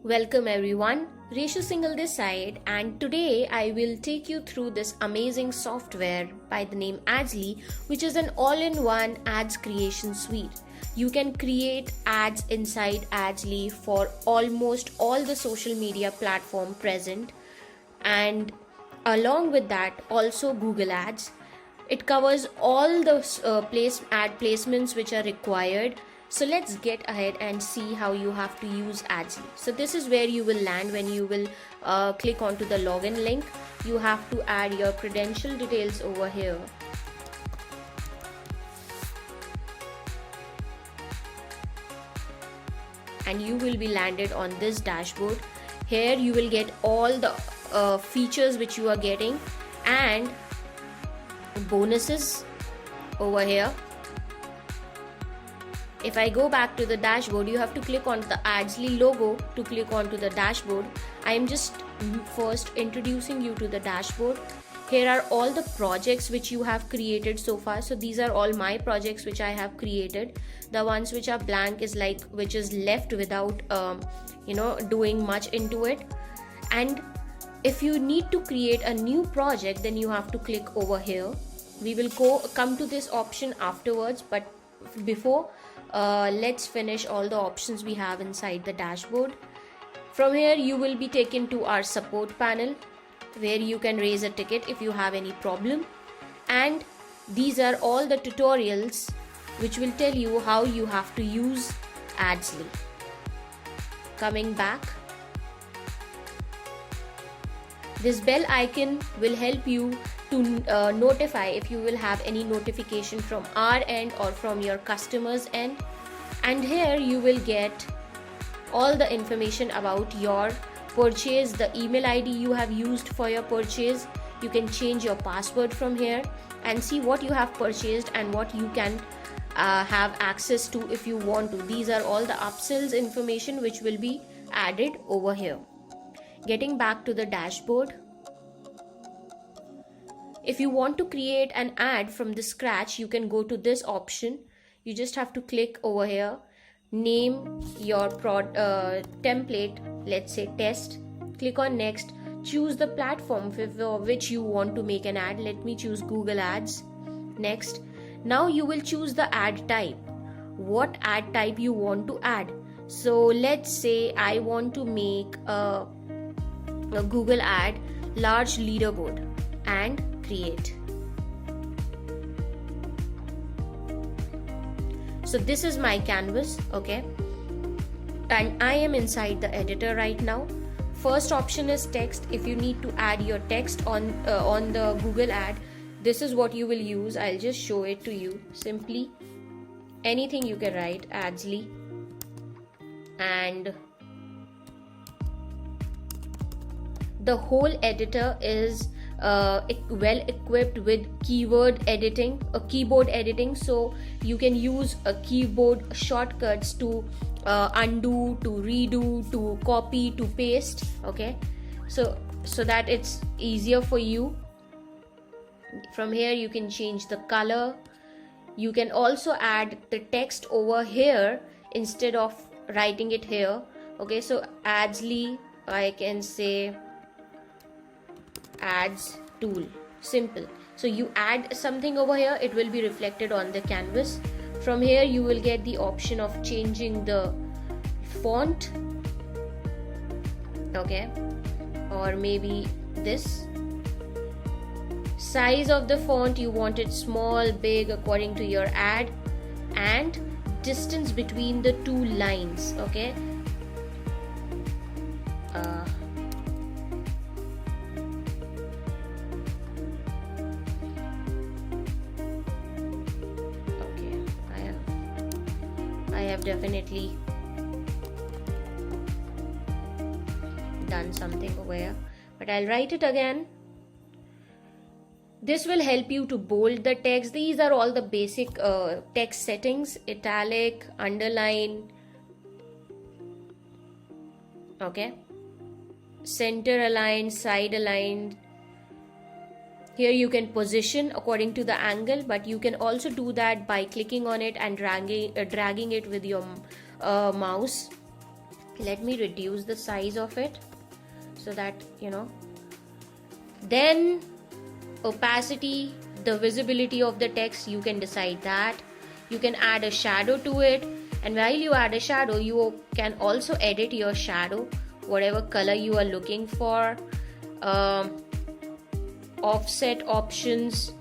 Welcome everyone, Reshu Singhal this side, and today I will take you through this amazing software by the name Adsly, which is an all-in-one ads creation suite. You can create ads inside Adsly for almost all the social media platform present, and along with that also Google Ads. It covers all the ad placements which are required. So let's get ahead and see how you have to use Adsly. So this is where you will land when you will click onto the login link. You have to add your credential details over here. And you will be landed on this dashboard. Here you will get all the features which you are getting and bonuses over here. If I go back to the dashboard, you have to click on the Adsly logo to click onto the dashboard. I am just first introducing you to the dashboard. Here are all the projects which you have created so far. So these are all my projects which I have created. The ones which are blank is like which is left without doing much into it. And if you need to create a new project, then you have to click over here. We will come to this option afterwards, but before let's finish all the options we have inside the dashboard. From here you will be taken to our support panel, where you can raise a ticket if you have any problem, and these are all the tutorials which will tell you how you have to use Adsly. Coming back, this bell icon will help you to notify if you will have any notification from our end or from your customers end. And here you will get all the information about your purchase, the email ID you have used for your purchase. You can change your password from here and see what you have purchased and what you can have access to if you want to. These are all the upsells information which will be added over here. Getting back to the dashboard, if you want to create an ad from the scratch, you can go to this option. You just have to click over here, name your template, let's say test, click on next, choose the platform for which you want to make an ad. Let me choose Google Ads. Next, now you will choose the ad type, what ad type you want to add. So let's say I want to make a Google ad large leaderboard and create. So this is my canvas, okay, and I am inside the editor right now. First option is text. If you need to add your text on the Google ad, this is what you will use. I'll just show it to you. Simply anything you can write, Adsly, and the whole editor is well equipped with keyboard editing, so you can use keyboard shortcuts to undo, to redo, to copy, to paste, okay, so that it's easier for you. From here you can change the color. You can also add the text over here instead of writing it here, okay. So Adsly, I can say ads tool, simple. So you add something over here, it will be reflected on the canvas. From here you will get the option of changing the font, okay, or maybe this size of the font. You want it small, big, according to your ad, and distance between the two lines, okay. I have definitely done something over here, but I'll write it again. This will help you to bold the text. These are all the basic text settings: italic, underline, okay, center aligned, side aligned, Here you can position according to the angle, but you can also do that by clicking on it and dragging it with your mouse. Let me reduce the size of it so that you know. Then opacity, the visibility of the text, you can decide that. You can add a shadow to it, and while you add a shadow, you can also edit your shadow, whatever color you are looking for. Offset options,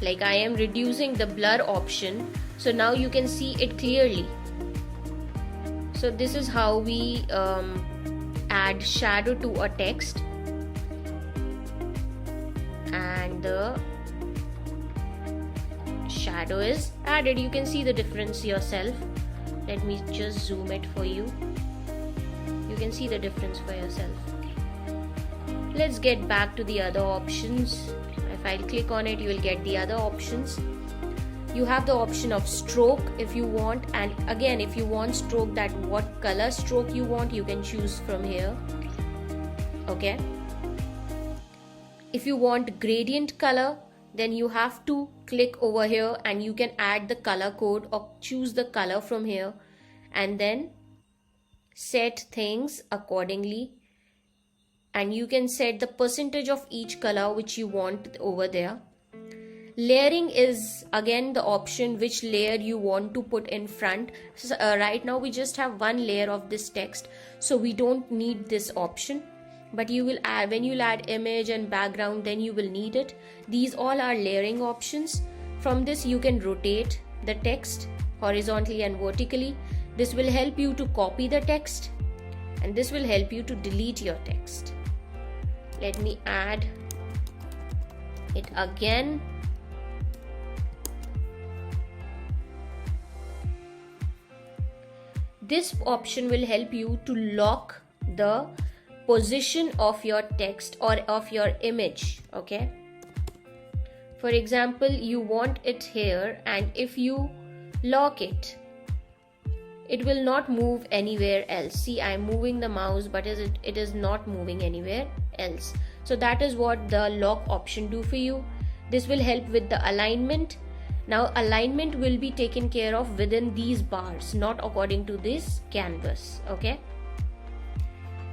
like I am reducing the blur option, so now you can see it clearly. So this is how we add shadow to a text, and the shadow is added. You can see the difference yourself. Let me just zoom it for you. You can see the difference for yourself. Let's get back to the other options. If I click on it, you will get the other options. You have the option of stroke if you want, and again, if you want stroke, that what color stroke you want, you can choose from here. Okay. If you want gradient color, then you have to click over here and you can add the color code or choose the color from here, and then set things accordingly, and you can set the percentage of each color which you want over there. Layering is again the option which layer you want to put in front. So, right now we just have one layer of this text, so we don't need this option, but you will add, when you add image and background, then you will need it. These all are layering options. From this you can rotate the text horizontally and vertically. This will help you to copy the text, and this will help you to delete your text. Let me add it again. This option will help you to lock the position of your text or of your image. Okay. For example, you want it here, and if you lock it, it will not move anywhere else. See, I am moving the mouse, but it is not moving anywhere else. So that is what the lock option do for you. This will help with the alignment. Now alignment will be taken care of within these bars, not according to this canvas. Okay.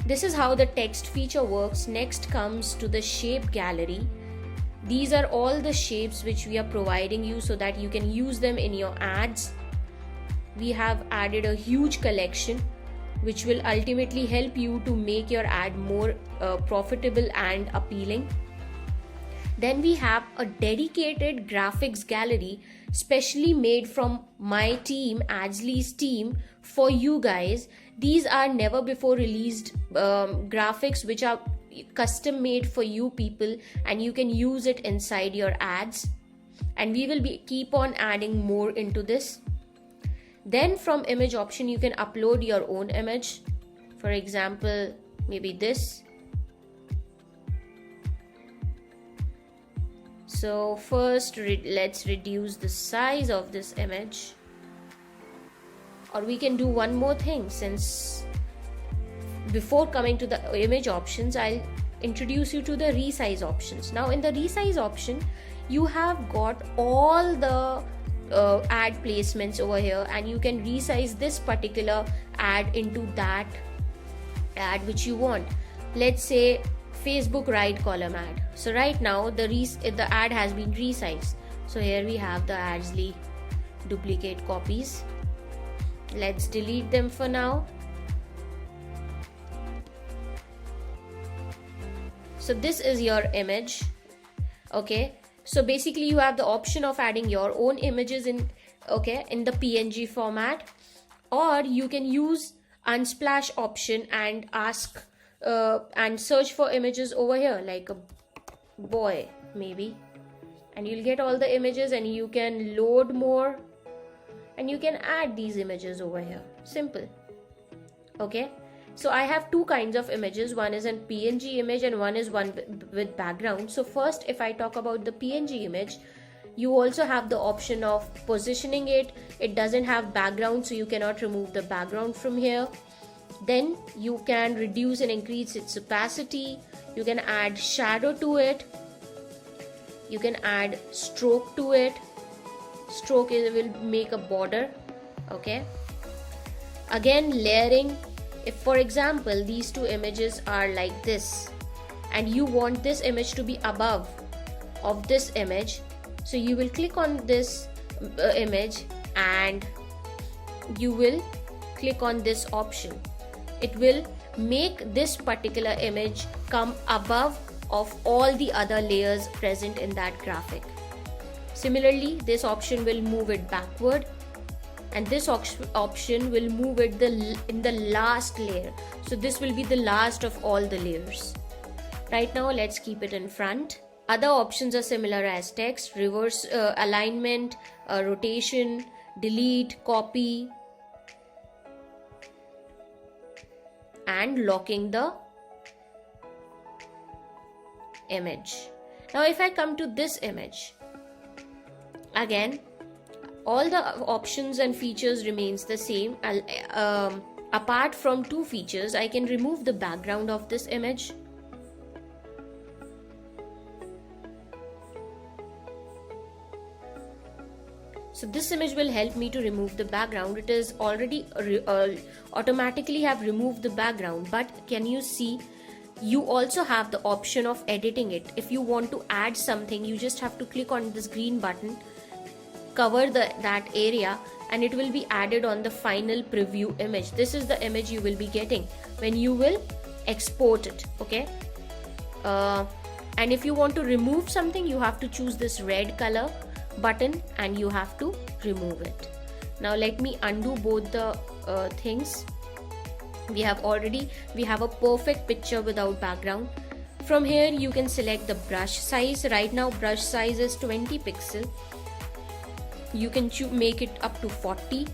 This is how the text feature works. Next comes to the shape gallery. These are all the shapes which we are providing you so that you can use them in your ads. We have added a huge collection which will ultimately help you to make your ad more profitable and appealing. Then we have a dedicated graphics gallery specially made from my team, Adsley's team, for you guys. These are never before released graphics which are custom made for you people, and you can use it inside your ads, and we will keep on adding more into this. Then from image option, you can upload your own image. For example, maybe this. So first let's reduce the size of this image. Or we can do one more thing, since before coming to the image options, I'll introduce you to the resize options. Now in the resize option, you have got all the ad placements over here, and you can resize this particular ad into that ad which you want. Let's say Facebook right column ad. So right now the ad has been resized. So here we have the Adsley duplicate copies. Let's delete them for now. So this is your image. Okay, so basically you have the option of adding your own images in the PNG format, or you can use Unsplash option and ask and search for images over here, like a boy maybe, and you'll get all the images, and you can load more and you can add these images over here. Simple. Okay, so I have two kinds of images. One is a PNG image and one is one with background. So first, if I talk about the PNG image, you also have the option of positioning it. It doesn't have background, so you cannot remove the background from here. Then you can reduce and increase its opacity. You can add shadow to it. You can add stroke to it. Stroke will make a border. Okay. Again, layering. If for example these two images are like this and you want this image to be above of this image, so you will click on this image and you will click on this option. It will make this particular image come above of all the other layers present in that graphic. Similarly, this option will move it backward, and this option will move it in the last layer. So this will be the last of all the layers. Right now, let's keep it in front. Other options are similar as text, reverse alignment, rotation, delete, copy, and locking the image. Now if I come to this image, again all the options and features remains the same. Apart from two features, I can remove the background of this image. So this image will help me to remove the background. It is already automatically have removed the background, but can you see you also have the option of editing it. If you want to add something, you just have to click on this green button, cover that area, and it will be added on the final preview image. This is the image you will be getting when you will export it. Okay. And if you want to remove something, you have to choose this red color button and you have to remove it. Now let me undo both the things. We have a perfect picture without background. From here you can select the brush size. Right now brush size is 20 pixel. You can make it up to 40.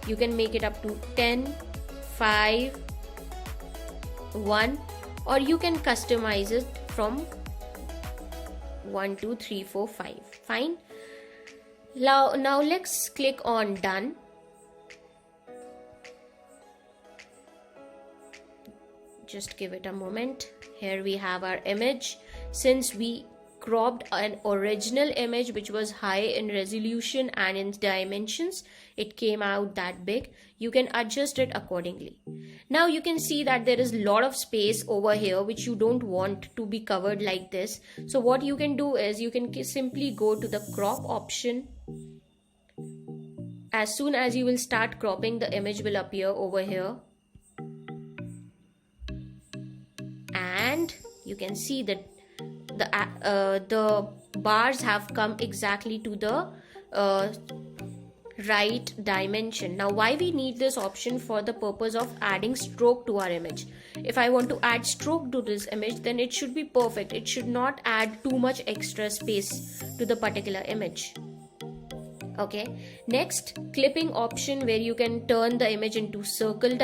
You can make it up to 10, 5, 1, or you can customize it from 1, 2, 3, 4, 5. Fine. Now let's click on done. Just give it a moment. Here we have our image. Since we cropped an original image which was high in resolution and in dimensions, it came out that big. You can adjust it accordingly. Now you can see that there is a lot of space over here which you don't want to be covered like this. So what you can do is you can simply go to the crop option. As soon as you will start cropping, the image will appear over here. And you can see that the bars have come exactly to the right dimension. Now why we need this option? For the purpose of adding stroke to our image. If I want to add stroke to this image, then it should be perfect. It should not add too much extra space to the particular image. Okay, next, clipping option, where you can turn the image into circle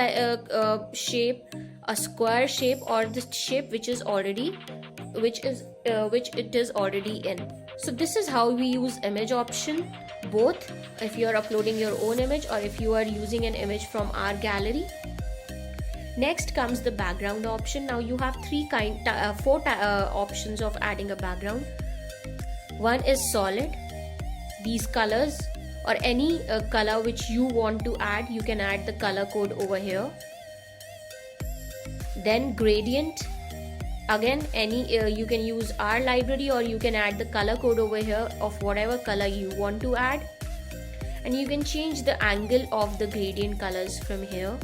shape, a square shape, or the shape which it is already in. So this is how we use image option, both if you are uploading your own image or if you are using an image from our gallery. Next comes the background option. Now you have four options of adding a background. One is solid. These colors or any color which you want to add, you can add the color code over here. Then gradient, again you can use our library or you can add the color code over here of whatever color you want to add, and you can change the angle of the gradient colors from here.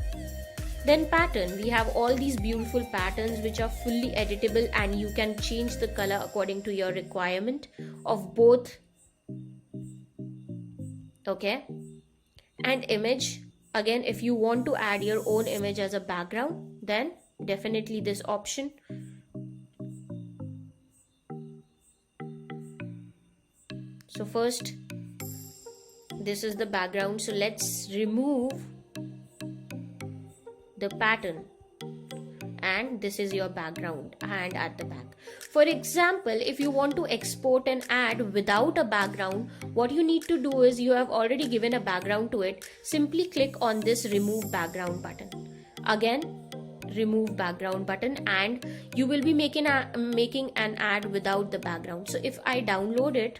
Then pattern, we have all these beautiful patterns which are fully editable and you can change the color according to your requirement of both. Okay, and image, again if you want to add your own image as a background, then definitely this option. So first, this is the background, so let's remove the pattern, and this is your background and at the back. For example, if you want to export an ad without a background, what you need to do is, you have already given a background to it, simply click on this remove background button. Again, remove background button, and you will be making an ad without the background. So if I download it,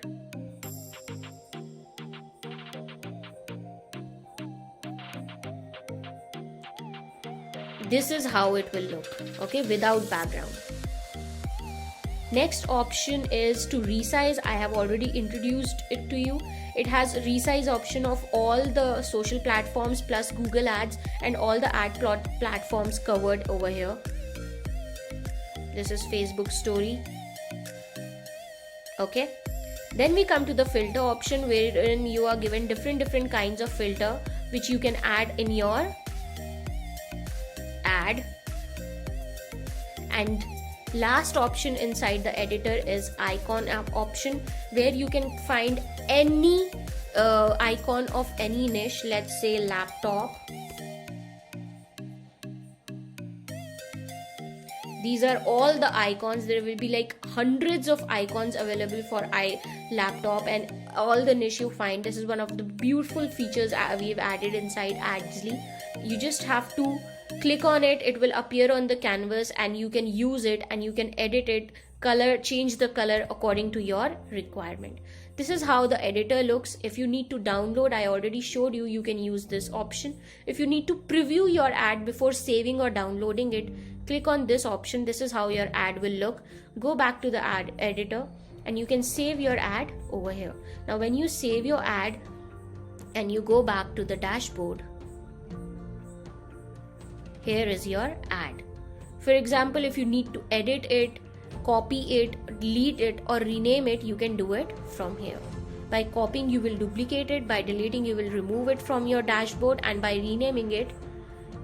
this is how it will look, okay, without background. Next option is to resize. I have already introduced it to you. It has a resize option of all the social platforms plus Google Ads and all the ad platforms covered over here. This is Facebook story. Okay. Then we come to the filter option, wherein you are given different kinds of filter which you can add in your ad. And last option inside the editor is icon option, where you can find any icon of any niche. Let's say laptop. These are all the icons. There will be like hundreds of icons available for laptop and all the niche you find. This is one of the beautiful features we've added inside Adsly. You just have to click on it, it will appear on the canvas, and you can use it and you can edit it, change the color according to your requirement. This is how the editor looks. If you need to download, I already showed you, you can use this option. If you need to preview your ad before saving or downloading it, click on this option. This is how your ad will look. Go back to the ad editor and you can save your ad over here. Now when you save your ad and you go back to the dashboard, here is your ad. For example, if you need to edit it, copy it, delete it, or rename it, you can do it from here. By copying, you will duplicate it. By deleting, you will remove it from your dashboard. And by renaming it,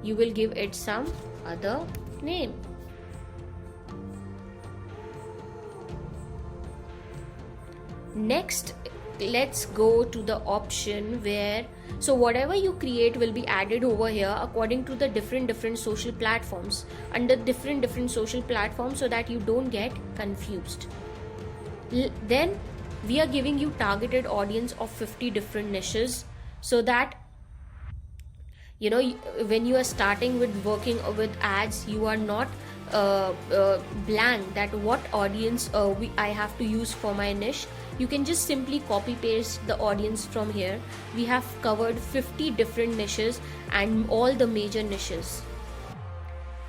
you will give it some other name. Next, let's go to the option where, so whatever you create will be added over here according to the different social platforms, under different social platforms, so that you don't get confused. Then we are giving you targeted audience of 50 different niches, so that you know when you are starting with working with ads, you are not blank that what audience I have to use for my niche. You can just simply copy paste the audience from here. We have covered 50 different niches and all the major niches.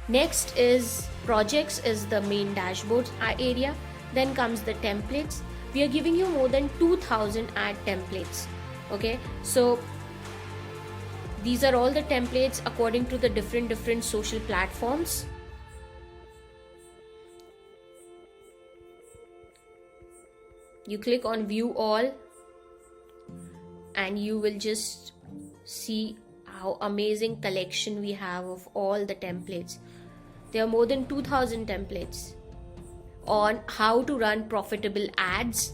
Next is projects, is the main dashboard area. Then comes the templates. We are giving you more than 2000 ad templates. Okay, so these are all the templates according to the different social platforms. You click on view all and you will just see how amazing collection we have of all the templates. There are more than 2000 templates on how to run profitable ads.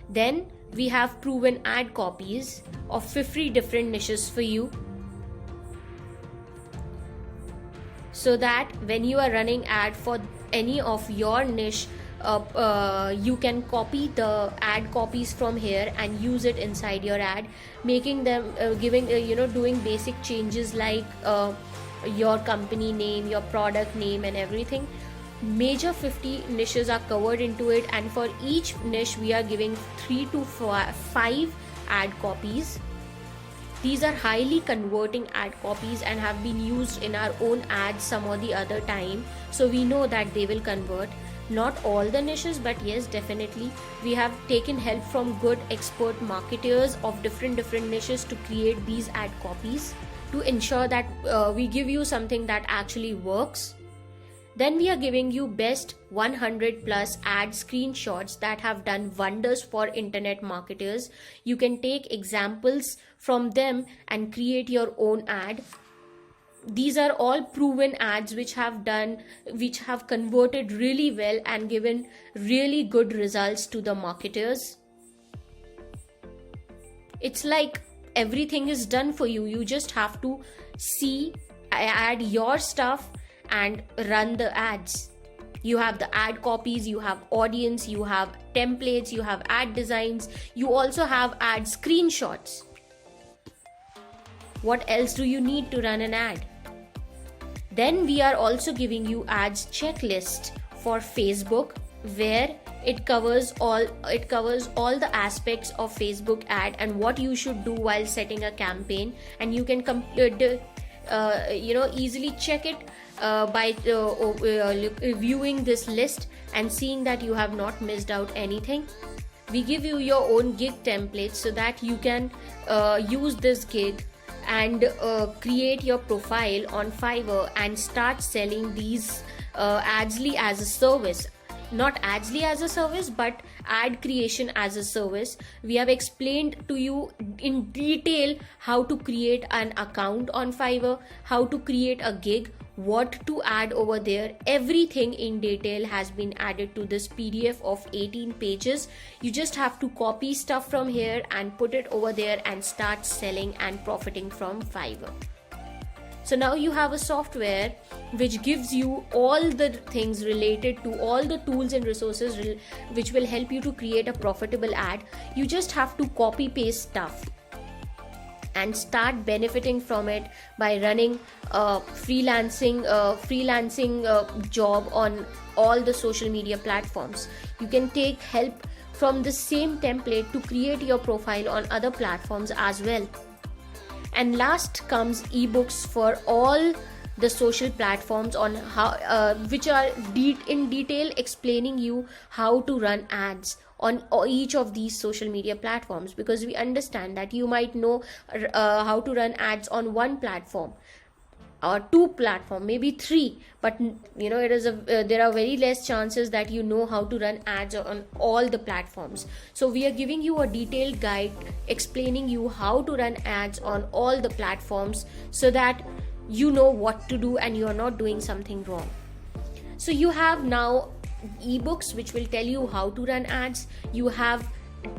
Then we have proven ad copies of 50 different niches for you, so that when you are running ad for any of your niche, you can copy the ad copies from here and use it inside your ad, making them doing basic changes like your company name, your product name, and everything. Major 50 niches are covered into it, and for each niche we are giving 3 to 5 ad copies. These are highly converting ad copies and have been used in our own ads some or the other time, so we know that they will convert. Not all the niches, but yes, definitely we have taken help from good expert marketers of different niches to create these ad copies to ensure that we give you something that actually works. Then we are giving you best 100 plus ad screenshots that have done wonders for internet marketers. You can take examples from them and create your own ad. These are all proven ads which have converted really well and given really good results to the marketers. It's like everything is done for you. You just have to add your stuff and run the ads. You have the ad copies, you have audience, you have templates, you have ad designs, you also have ad screenshots. What else do you need to run an ad? Then we are also giving you ads checklist for Facebook, where it covers all the aspects of Facebook ad and what you should do while setting a campaign, and you can easily check it by viewing this list and seeing that you have not missed out anything. We give you your own gig template so that you can use this gig and create your profile on Fiverr and start selling these Adsly as a service. Not Adsly as a service, but ad creation as a service. We have explained to you in detail how to create an account on Fiverr, how to create a gig, what to add over there. Everything in detail has been added to this PDF of 18 pages. You just have to copy stuff from here and put it over there and start selling and profiting from Fiverr. So now you have a software which gives you all the things related to all the tools and resources which will help you to create a profitable ad. You just have to copy paste stuff and start benefiting from it by running a freelancing job on all the social media platforms. You can take help from the same template to create your profile on other platforms as well. And last comes ebooks for all the social platforms on how which are in detail explaining you how to run ads on each of these social media platforms, because we understand that you might know how to run ads on one platform or two platform, maybe three, but it is there are very less chances that you know how to run ads on all the platforms. So we are giving you a detailed guide explaining you how to run ads on all the platforms so that you know what to do and you are not doing something wrong. So you have now ebooks which will tell you how to run ads. You have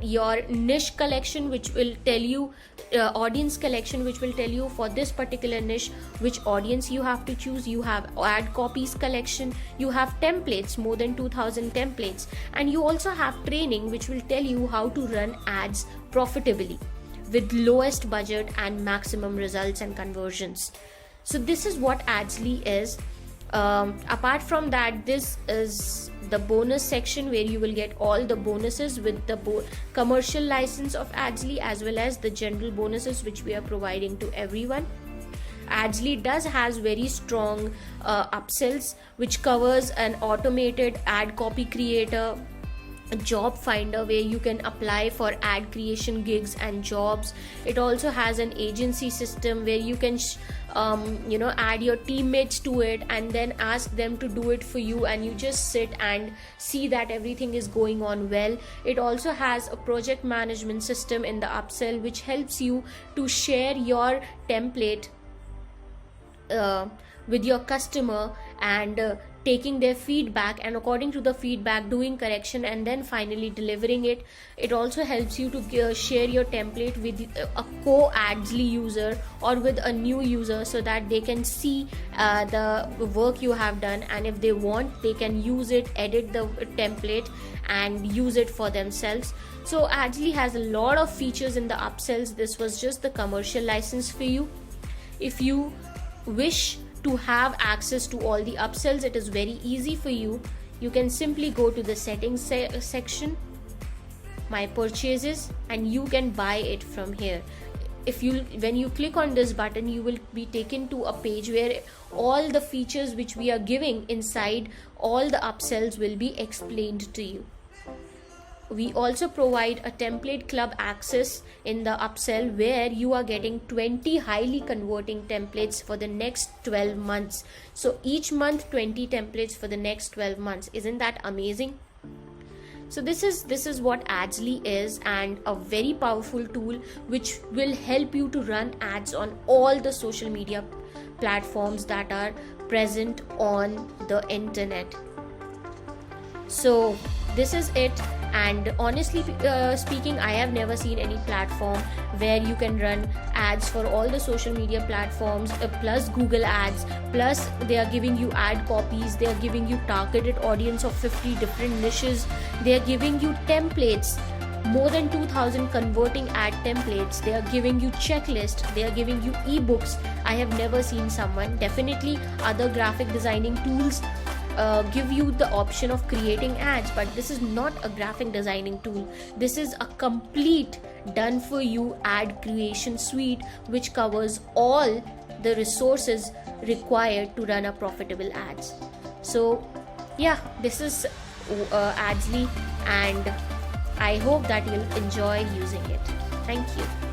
your niche collection which will tell you audience collection which will tell you for this particular niche which audience you have to choose. You have ad copies collection, you have templates, more than 2000 templates, and you also have training which will tell you how to run ads profitably with lowest budget and maximum results and conversions. So this is what Adsly is. Apart from that, this is the bonus section where you will get all the bonuses with the commercial license of Adsly, as well as the general bonuses which we are providing to everyone. Adsly has very strong upsells which covers an automated ad copy creator, a job finder where you can apply for ad creation gigs and jobs. It also has an agency system where you can add your teammates to it and then ask them to do it for you, and you just sit and see that everything is going on well. It also has a project management system in the upsell which helps you to share your template with your customer and taking their feedback, and according to the feedback doing correction and then finally delivering it. It also helps you to share your template with a co-Adsly user or with a new user so that they can see the work you have done, and if they want they can use it, edit the template and use it for themselves. So Adsly has a lot of features in the upsells. This was just the commercial license for you. If you wish to have access to all the upsells, it is very easy for you. You can simply go to the settings section, my purchases, and you can buy it from here. When you click on this button, you will be taken to a page where all the features which we are giving inside all the upsells will be explained to you. We also provide a template club access in the upsell where you are getting 20 highly converting templates for the next 12 months. So each month 20 templates for the next 12 months. Isn't that amazing? So this is what Adsly is, and a very powerful tool which will help you to run ads on all the social media platforms that are present on the internet. So this is it. And honestly speaking, I have never seen any platform where you can run ads for all the social media platforms plus Google ads, plus they are giving you ad copies, they are giving you targeted audience of 50 different niches, they are giving you templates, more than 2000 converting ad templates. They are giving you checklist, they are giving you ebooks. I have never seen someone, definitely other graphic designing tools give you the option of creating ads, but this is not a graphic designing tool. This is a complete done for you ad creation suite which covers all the resources required to run a profitable ads. So yeah, this is Adsly, and I hope that you'll enjoy using it. Thank you.